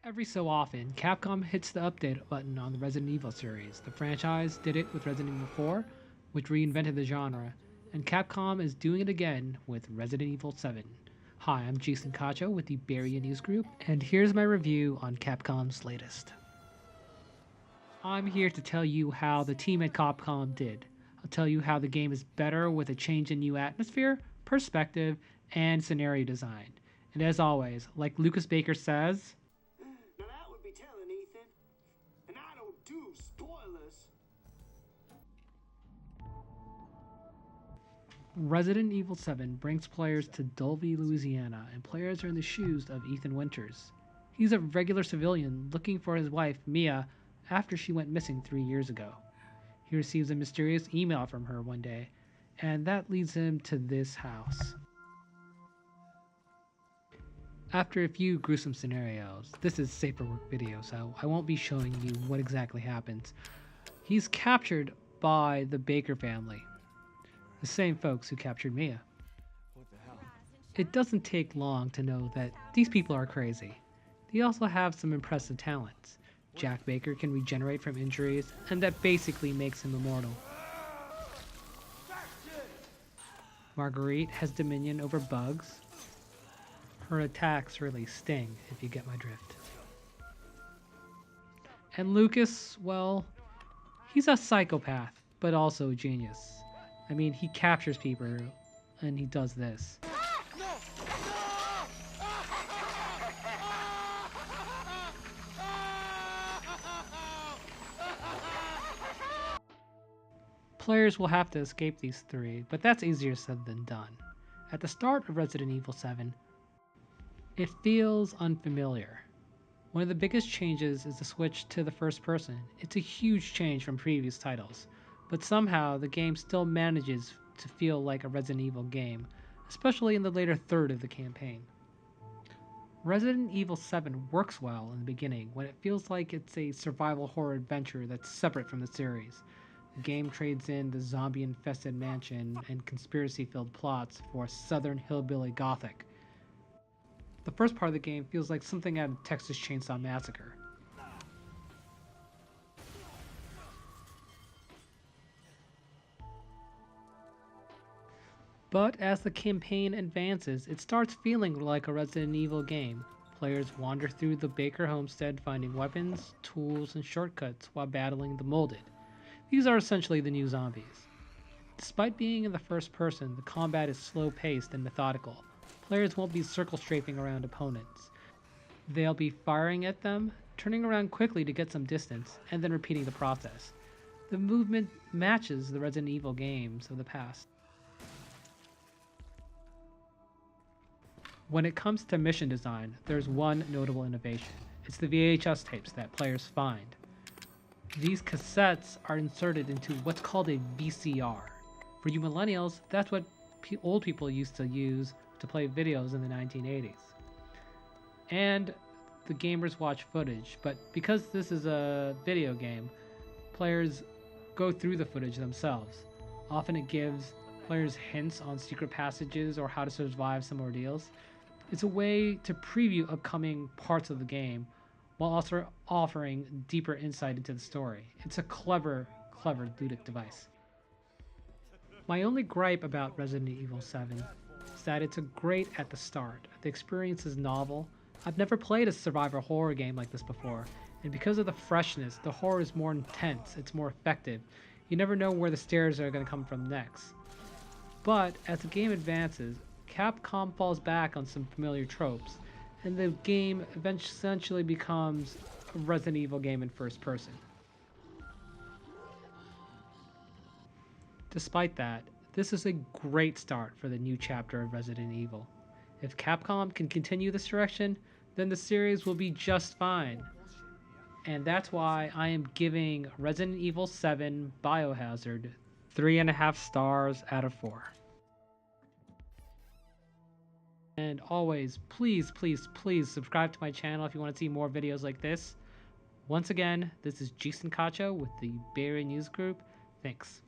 Every so often, Capcom hits the update button on the Resident Evil series. The franchise did it with Resident Evil 4, which reinvented the genre, and Capcom is doing it again with Resident Evil 7. Hi, I'm Jason Cacho with the Barrier News Group, and here's my review on Capcom's latest. I'm here to tell you how the team at Capcom did. I'll tell you how the game is better with a change in new atmosphere, perspective, and scenario design. And as always, like Lucas Baker says, now that would be telling, Ethan. And I don't do spoilers. Resident Evil 7 brings players to Dulvey, Louisiana, and players are in the shoes of Ethan Winters. He's a regular civilian looking for his wife, Mia, after she went missing 3 years ago. He receives a mysterious email from her one day, and that leads him to this house. After a few gruesome scenarios, this is safe for work video, so I won't be showing you what exactly happens. He's captured by the Baker family, the same folks who captured Mia. What the hell? It doesn't take long to know that these people are crazy. They also have some impressive talents. Jack Baker can regenerate from injuries, and that basically makes him immortal. Marguerite has dominion over bugs. Her attacks really sting, if you get my drift. And Lucas, well, he's a psychopath, but also a genius. I mean, he captures people, and he does this. Players will have to escape these three, but that's easier said than done. At the start of Resident Evil 7, it feels unfamiliar. One of the biggest changes is the switch to the first person. It's a huge change from previous titles, but somehow the game still manages to feel like a Resident Evil game, especially in the later third of the campaign. Resident Evil 7 works well in the beginning when it feels like it's a survival horror adventure that's separate from the series. The game trades in the zombie-infested mansion and conspiracy-filled plots for Southern Hillbilly Gothic. The first part of the game feels like something out of Texas Chainsaw Massacre. But as the campaign advances, it starts feeling like a Resident Evil game. Players wander through the Baker homestead finding weapons, tools, and shortcuts while battling the Molded. These are essentially the new zombies. Despite being in the first person, the combat is slow-paced and methodical. Players won't be circle strafing around opponents. They'll be firing at them, turning around quickly to get some distance, and then repeating the process. The movement matches the Resident Evil games of the past. When it comes to mission design, there's one notable innovation. It's the VHS tapes that players find. These cassettes are inserted into what's called a VCR. For you millennials, that's what old people used to use to play videos in the 1980s. And the gamers watch footage, but because this is a video game, players go through the footage themselves. Often it gives players hints on secret passages or how to survive some ordeals. It's a way to preview upcoming parts of the game while also offering deeper insight into the story. It's a clever ludic device. My only gripe about Resident Evil 7 is that it's great at the start. The experience is novel. I've never played a survivor horror game like this before, and because of the freshness, the horror is more intense, it's more effective. You never know where the scares are going to come from next. But as the game advances, Capcom falls back on some familiar tropes, and the game essentially becomes a Resident Evil game in first person. Despite that, this is a great start for the new chapter of Resident Evil. If Capcom can continue this direction, then the series will be just fine. And that's why I am giving Resident Evil 7 Biohazard 3.5 stars out of 4. And always, please subscribe to my channel if you want to see more videos like this. Once again, this is Jason Cacho with the Barrier News Group. Thanks.